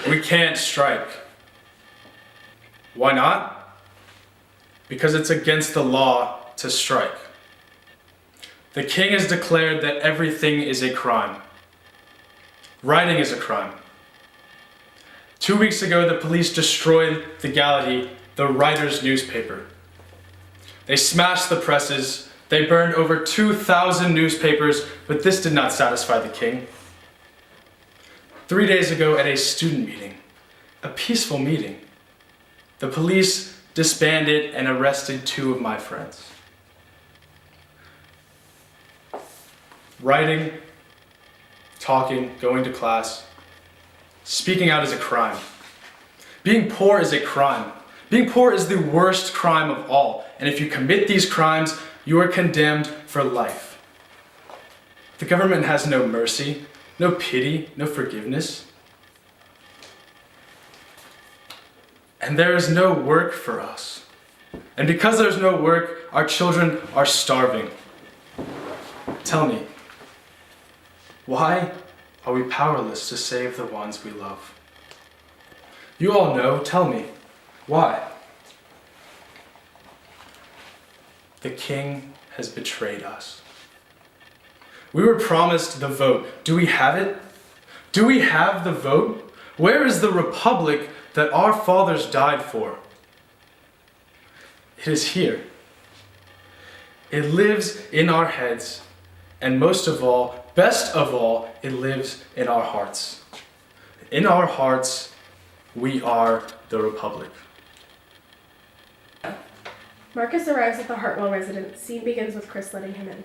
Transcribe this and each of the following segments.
We can't strike. Why not? Because it's against the law to strike. The king has declared that everything is a crime. Writing is a crime. 2 weeks ago, the police destroyed the Galaxy, the writer's newspaper. They smashed the presses. They burned over 2,000 newspapers, but this did not satisfy the king. 3 days ago at a student meeting, a peaceful meeting, the police disbanded and arrested 2 of my friends. Writing, talking, going to class, speaking out is a crime. Being poor is a crime. Being poor is the worst crime of all. And if you commit these crimes, you are condemned for life. The government has no mercy, no pity, no forgiveness. And there is no work for us. And because there's no work, our children are starving. Tell me, why are we powerless to save the ones we love? You all know, tell me, why? The king has betrayed us. We were promised the vote. Do we have it? Do we have the vote? Where is the republic that our fathers died for? It is here. It lives in our heads, and most of all, best of all, it lives in our hearts. In our hearts, we are the republic. Marcus arrives at the Hartwell residence. Scene begins with Chris letting him in.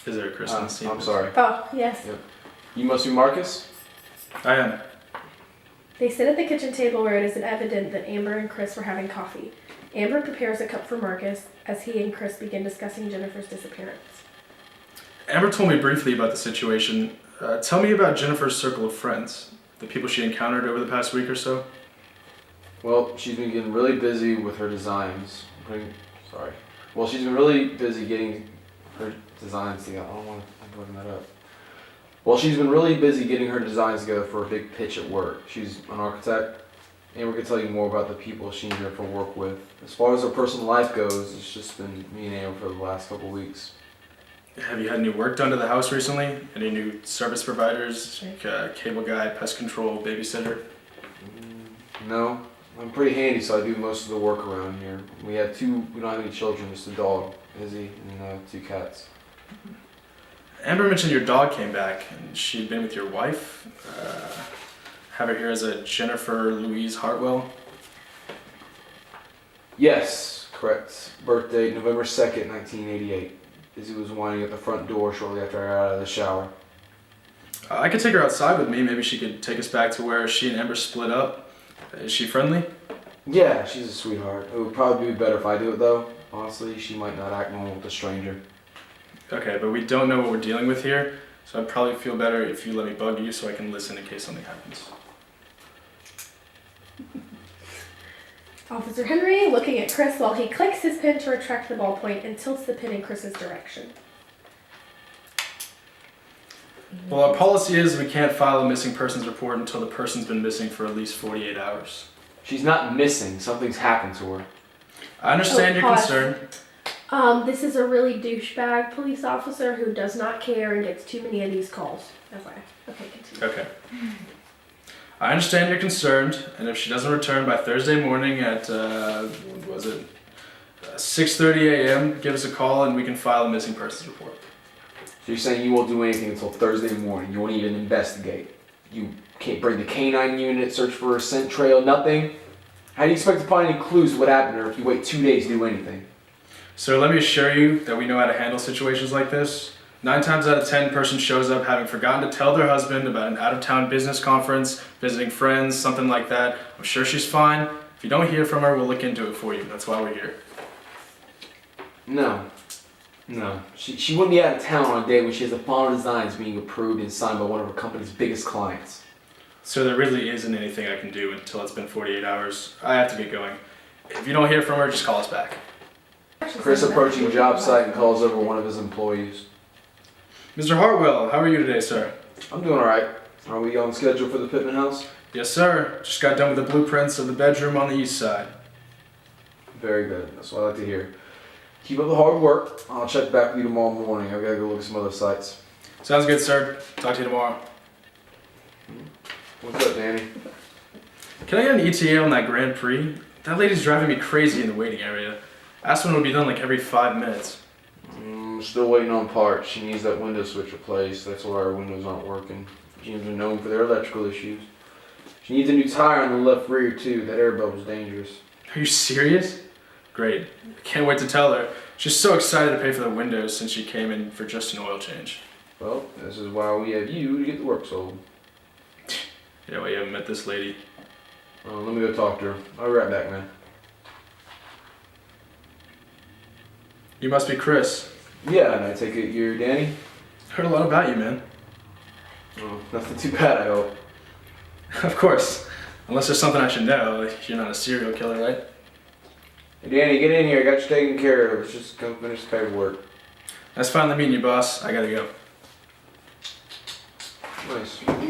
Is there a Christmas scene? I'm sorry. Oh, yes. Yep. You must be Marcus? I am. They sit at the kitchen table where it is evident that Amber and Chris were having coffee. Amber prepares a cup for Marcus as he and Chris begin discussing Jennifer's disappearance. Amber told me briefly about the situation. Tell me about Jennifer's circle of friends, the people she encountered over the past week or so. Well, she's been getting really busy with her designs. Well, she's been really busy getting her designs together. I don't want to bring that up. Well, she's been really busy getting her designs together for a big pitch at work. She's an architect. Amber can tell you more about the people she and Jennifer work with. As far as her personal life goes, it's just been me and Amber for the last couple of weeks. Have you had any work done to the house recently? Any new service providers, like cable guy, pest control, babysitter? No, I'm pretty handy, so I do most of the work around here. We don't have any children, just a dog, Izzy, and 2 cats. Amber mentioned your dog came back, and she'd been with your wife. Have her here as a Jennifer Louise Hartwell. Yes, correct. Birthday, November 2nd, 1988. Izzy was whining at the front door shortly after I got out of the shower. I could take her outside with me. Maybe she could take us back to where she and Amber split up. Is she friendly? Yeah, she's a sweetheart. It would probably be better if I do it, though. Honestly, she might not act normal with a stranger. Okay, but we don't know what we're dealing with here, so I'd probably feel better if you let me bug you so I can listen in case something happens. Officer Henry, looking at Chris while he clicks his pen to retract the ballpoint and tilts the pen in Chris's direction. Well, our policy is we can't file a missing persons report until the person's been missing for at least 48 hours. She's not missing. Something's happened to her. I understand your pause. concern. This is a really douchebag police officer who does not care and gets too many of these calls. Okay, continue. Okay. I understand you're concerned, and if she doesn't return by Thursday morning at, 6:30 a.m., give us a call and we can file a missing persons report. So you're saying you won't do anything until Thursday morning? You won't even investigate? You can't bring the canine unit, search for a scent trail, nothing? How do you expect to find any clues to what happened to her if you wait 2 days to do anything? So let me assure you that we know how to handle situations like this. 9 times out of 10, person shows up having forgotten to tell their husband about an out-of-town business conference, visiting friends, something like that. I'm sure she's fine. If you don't hear from her, we'll look into it for you. That's why we're here. No. She wouldn't be out of town on a day when she has the final designs being approved and signed by one of her company's biggest clients. So there really isn't anything I can do until it's been 48 hours. I have to get going. If you don't hear from her, just call us back. Chris approaching job site and calls over one of his employees. Mr. Hartwell, how are you today, sir? I'm doing alright. Are we on schedule for the Pittman house? Yes, sir. Just got done with the blueprints of the bedroom on the east side. Very good. That's what I like to hear. Keep up the hard work. I'll check back with you tomorrow morning. I've got to go look at some other sites. Sounds good, sir. Talk to you tomorrow. What's up, Danny? Can I get an ETA on that Grand Prix? That lady's driving me crazy in the waiting area. Asked when it would be done like every 5 minutes. Still waiting on parts. She needs that window switch replaced. That's why our windows aren't working. She's been known for their electrical issues. She needs a new tire on the left rear too. That air bubble's dangerous. Are you serious? Great. Can't wait to tell her. She's so excited to pay for the windows since she came in for just an oil change. Well, this is why we have you to get the work sold. Yeah, well, you haven't met this lady. Let me go talk to her. I'll be right back, man. You must be Chris. Yeah, and I take it you're Danny? Heard a lot about you, man. Oh, nothing too bad, I hope. Of course. Unless there's something I should know. Like, you're not a serial killer, right? Hey, Danny, get in here. I got you taken care of. Let's just come finish the paperwork. Nice finally meeting you, boss. I gotta go. Nice.